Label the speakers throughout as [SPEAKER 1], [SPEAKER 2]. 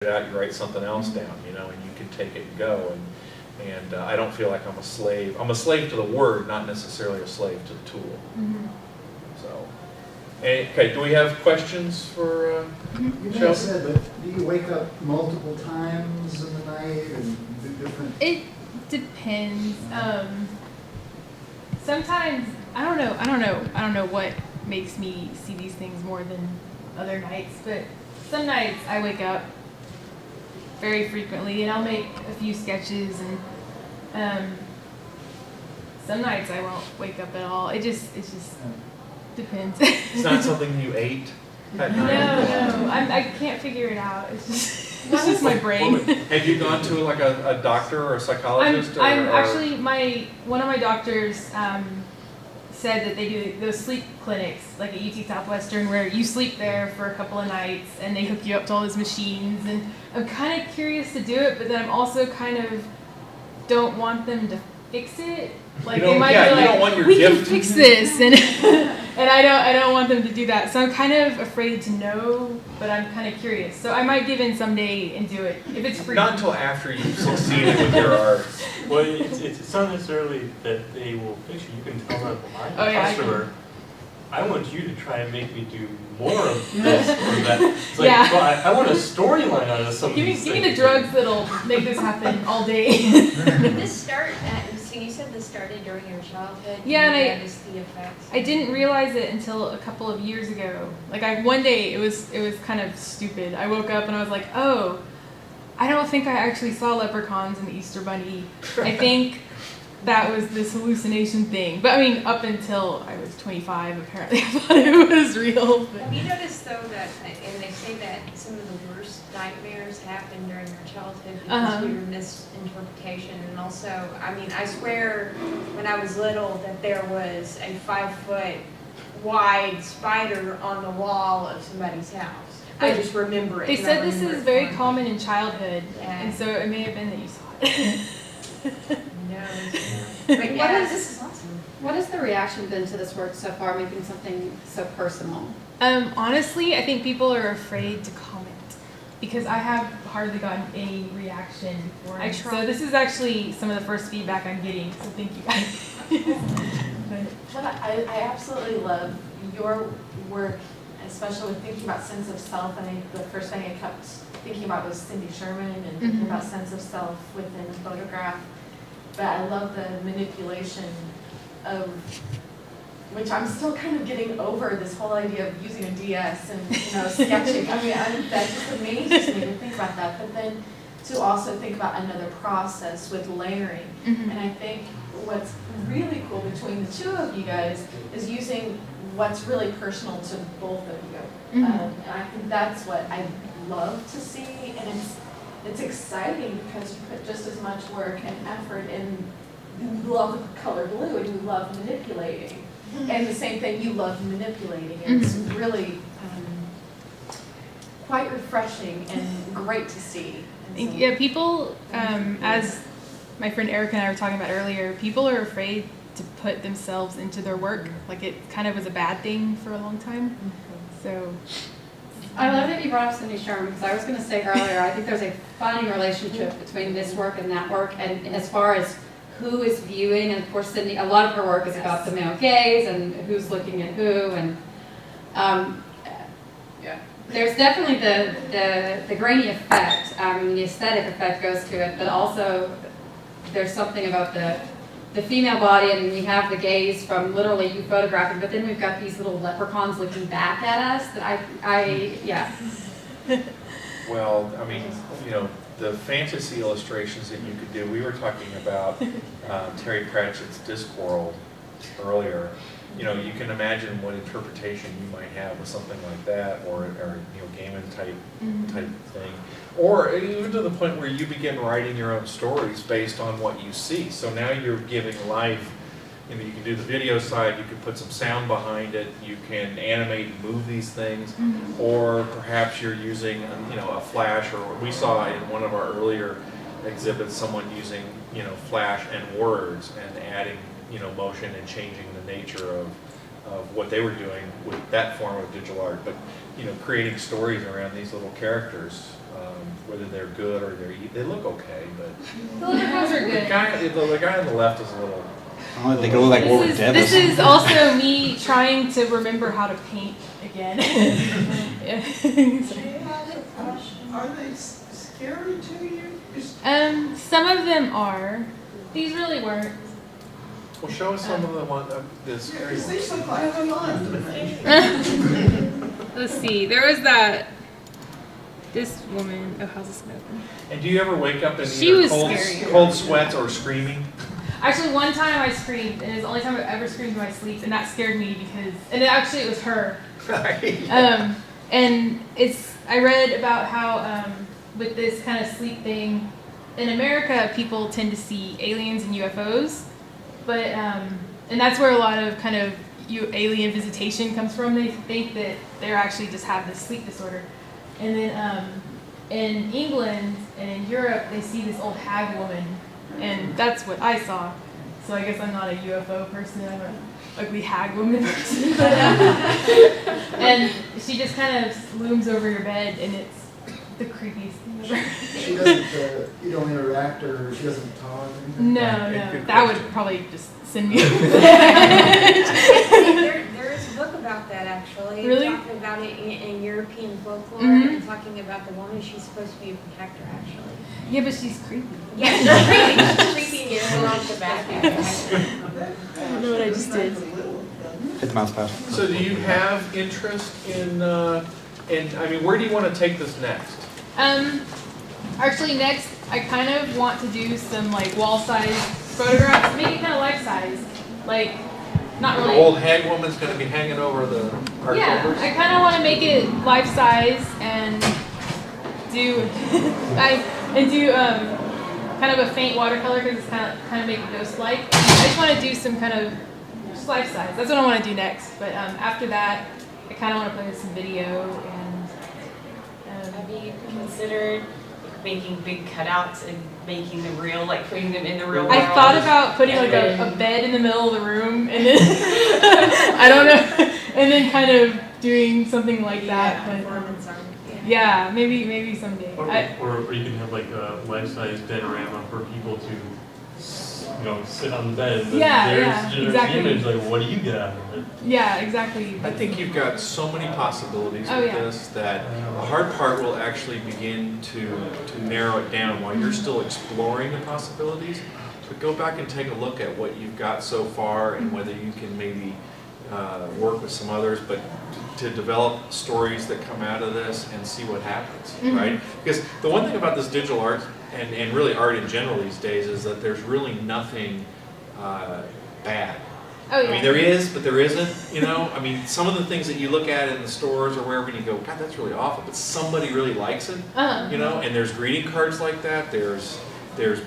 [SPEAKER 1] it out, you write something else down, you know, and you can take it and go. And I don't feel like I'm a slave. I'm a slave to the word, not necessarily a slave to the tool.
[SPEAKER 2] Mm-hmm.
[SPEAKER 1] So, okay, do we have questions for
[SPEAKER 3] You may have said, but do you wake up multiple times in the night and do different?
[SPEAKER 2] It depends. Sometimes I don't know what makes me see these things more than other nights, but some nights I wake up very frequently and I'll make a few sketches, and some nights I won't wake up at all. It just depends.
[SPEAKER 1] It's not something you ate at
[SPEAKER 2] No,
[SPEAKER 1] night?
[SPEAKER 2] I can't figure it out. It's just my brain.
[SPEAKER 1] Have you gone to like a doctor or a psychologist?
[SPEAKER 2] I'm actually, one of my doctors said that they do those sleep clinics, like at UT Southwestern, where you sleep there for a couple of nights and they hook you up to all those machines. And I'm kind of curious to do it, but then I'm also kind of don't want them to fix it. Like they might be like, we can fix this, and and I don't want them to do that. So I'm kind of afraid to know, but I'm kind of curious. So I might give in someday and do it if it's free.
[SPEAKER 1] Not until after you've succeeded with your art.
[SPEAKER 4] Well, it's not necessarily that they will fix you. You can tell them, I'm a customer. I want you to try and make me do more of this or that. It's like, well, I want a storyline out of some of these things.
[SPEAKER 2] Give me the drugs that'll make this happen all day.
[SPEAKER 5] Did this start so you said this started during your childhood?
[SPEAKER 2] Yeah, and
[SPEAKER 5] the effects?
[SPEAKER 2] I didn't realize it until a couple of years ago. Like one day it was kind of stupid. I woke up and I was like, oh, I don't think I actually saw leprechauns and the Easter Bunny. I think that was this hallucination thing. But I mean, up until I was 25, apparently I thought it was real. But.
[SPEAKER 5] Have you noticed though that, and they say that some of the worst nightmares happen during your childhood because of your misinterpretation, and also, I mean, I swear when I was little that there was a 5-foot wide spider on the wall of somebody's house. I just remember it.
[SPEAKER 2] They said this is very common in childhood, and so it may have been that you saw it.
[SPEAKER 5] No. But yeah,
[SPEAKER 6] this is awesome. What has the reaction been to this work so far, making something so personal?
[SPEAKER 2] Honestly, I think people are afraid to comment because I have hardly gotten any reaction for it. So this is actually some of the first feedback I'm getting, so thank you guys.
[SPEAKER 7] But I absolutely love your work, especially with thinking about sense of self. I think the first thing I kept thinking about was Cindy Sherman and thinking about sense of self within a photograph. But I love the manipulation of, which I'm still kind of getting over, this whole idea of using a DS and sketching. I mean, that just amazes me to think about that. But then to also think about another process with layering. And I think what's really cool between the two of you guys is using what's really personal to both of you. And I think that's what I love to see, and it's exciting because you put just as much work and effort in. You love the color blue and you love manipulating, and the same thing, you love manipulating, and it's really quite refreshing and great to see.
[SPEAKER 2] Yeah, people, as my friend Erica and I were talking about earlier, people are afraid to put themselves into their work. Like it kind of was a bad thing for a long time. So
[SPEAKER 6] I love that you brought up Cindy Sherman, because I was going to say earlier, I think there's a funny relationship between this work and that work, and as far as who is viewing, and of course Cindy, a lot of her work is about the male gaze and who's looking at who, and there's definitely the grainy effect, the aesthetic effect goes to it, but also there's something about the female body, and we have the gaze from literally you photographing, but then we've got these little leprechauns looking back at us that yeah.
[SPEAKER 1] Well, I mean, the fantasy illustrations that you could do, we were talking about Terry Pratchett's Discworld earlier. You can imagine what interpretation you might have with something like that, or Gaiman type thing, or even to the point where you begin writing your own stories based on what you see. So now you're giving life. You can do the video side. You can put some sound behind it. You can animate and move these things, or perhaps you're using a flash. Or we saw in one of our earlier exhibits someone using flash and words and adding motion and changing the nature of what they were doing with that form of digital art, but creating stories around these little characters whether they're good or they look okay, but
[SPEAKER 2] The Liverpools are
[SPEAKER 1] the
[SPEAKER 2] good.
[SPEAKER 1] guy on the left is a little.
[SPEAKER 8] Oh, they go like Warwick
[SPEAKER 2] This
[SPEAKER 8] Davis.
[SPEAKER 2] is also me trying to remember how to paint again.
[SPEAKER 9] Are they scary to you?
[SPEAKER 2] Some of them are. These really weren't.
[SPEAKER 1] Well, show us some of the one this.
[SPEAKER 9] Yeah, 'cause they look like fun to me.
[SPEAKER 2] Let's see. There was this woman. Oh, how's this gonna open?
[SPEAKER 1] And do you ever wake up in
[SPEAKER 2] She
[SPEAKER 1] either
[SPEAKER 2] was
[SPEAKER 1] cold,
[SPEAKER 2] scary.
[SPEAKER 1] cold sweats or screaming?
[SPEAKER 2] Actually, one time I screamed, and it was the only time I've ever screamed in my sleep, and that scared me because, and it was her. And I read about how with this kind of sleep thing, in America, people tend to see aliens and UFOs, but and that's where a lot of kind of alien visitation comes from. They think that they actually just have this sleep disorder, and then in England and in Europe, they see this old hag woman, and that's what I saw. So I guess I'm not a UFO person. I'm an ugly hag woman person. And she just kind of looms over your bed, and it's the creepiest thing ever.
[SPEAKER 3] She doesn't, you don't interact or she doesn't talk or anything?
[SPEAKER 2] No, that would probably just send me over
[SPEAKER 5] There is a book about that actually.
[SPEAKER 2] Really?
[SPEAKER 5] Talking about it in European folklore
[SPEAKER 2] Mhm.
[SPEAKER 5] and talking about the woman. She's supposed to be a protector actually.
[SPEAKER 2] Yeah, but she's creepy.
[SPEAKER 5] Yeah, she's creepy. She's creepy and you're off the back.
[SPEAKER 2] I don't know what I just did.
[SPEAKER 8] Hit the mouse pad.
[SPEAKER 1] So do you have interest in I mean, where do you want to take this next?
[SPEAKER 2] Actually, next I kind of want to do some like wall size photographs, make it kind of life size, like not
[SPEAKER 1] The
[SPEAKER 2] really.
[SPEAKER 1] old hag woman's going to be hanging over our
[SPEAKER 2] Yeah,
[SPEAKER 1] shoulders?
[SPEAKER 2] I kind of want to make it life size and do kind of a faint watercolor because it's kind of make it ghost like. I just want to do some kind of just life size. That's what I want to do next. But after that, I kind of want to play with some video and.
[SPEAKER 10] Have you considered making big cutouts and making them real, like putting them in the real world?
[SPEAKER 2] I thought about putting like a bed in the middle of the room and then I don't know, and then kind of doing something like that. But yeah, maybe someday.
[SPEAKER 4] Or you can have like a life-size bedorama for people to, sit on the bed. And there's
[SPEAKER 2] exactly.
[SPEAKER 4] the image, like, what do you get out of it?
[SPEAKER 2] Yeah, exactly.
[SPEAKER 1] I think you've got so many possibilities with this that the hard part will actually begin to narrow it down while you're still exploring the possibilities. But go back and take a look at what you've got so far and whether you can maybe work with some others, but to develop stories that come out of this and see what happens, right? Because the one thing about this digital art and really art in general these days is that there's really nothing bad.
[SPEAKER 2] Oh, yeah.
[SPEAKER 1] I mean, there is, but there isn't, I mean, some of the things that you look at in the stores or wherever and you go, God, that's really awful, but somebody really likes it, and there's greeting cards like that, there's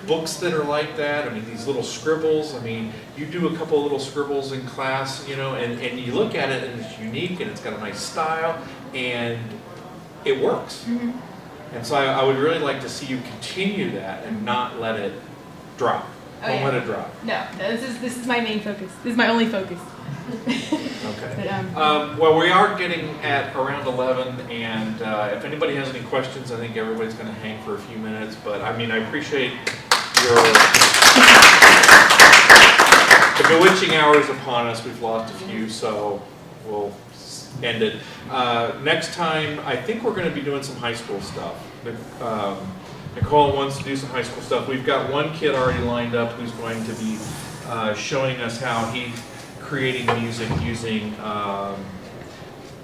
[SPEAKER 1] books that are like that. I mean, these little scribbles, I mean, you do a couple of little scribbles in class, and you look at it and it's unique and it's got a nice style and it works. And so I would really like to see you continue that and not let it drop. Don't let it drop.
[SPEAKER 2] No, this is my main focus. This is my only focus.
[SPEAKER 1] Okay.
[SPEAKER 2] But,
[SPEAKER 1] well, we are getting at around 11, and if anybody has any questions, I think everybody's going to hang for a few minutes. But I mean, I appreciate the bewitching hour is upon us. We've lost a few, so we'll end it. Next time, I think we're going to be doing some high school stuff. Nicole wants to do some high school stuff. We've got one kid already lined up who's going to be showing us how he's creating music using,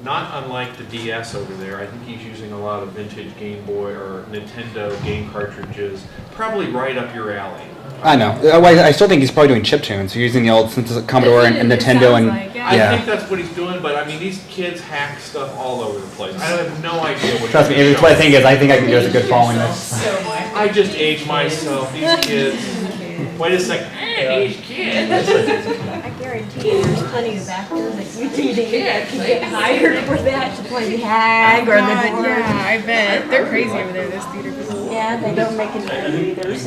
[SPEAKER 1] not unlike the DS over there. I think he's using a lot of vintage Game Boy or Nintendo game cartridges, probably right up your alley.
[SPEAKER 8] I know. I still think he's probably doing chiptunes. So using the old Commodore and Nintendo and
[SPEAKER 2] like,
[SPEAKER 1] I think that's what he's doing, but I mean, these kids hack stuff all over the place. I have no idea what.
[SPEAKER 8] Trust me,
[SPEAKER 1] they're
[SPEAKER 8] what I
[SPEAKER 1] showing.
[SPEAKER 8] think is, I think I can do a good following this.
[SPEAKER 10] So much.
[SPEAKER 1] I just aged myself. These kids. Wait a second. Aged kids.
[SPEAKER 11] I guarantee you there's plenty of actors at UTD that can get hired for that to play the hag or the dwarf.
[SPEAKER 2] I bet. They're crazy over there, those theater people.
[SPEAKER 11] Yeah, they don't make any money either, so.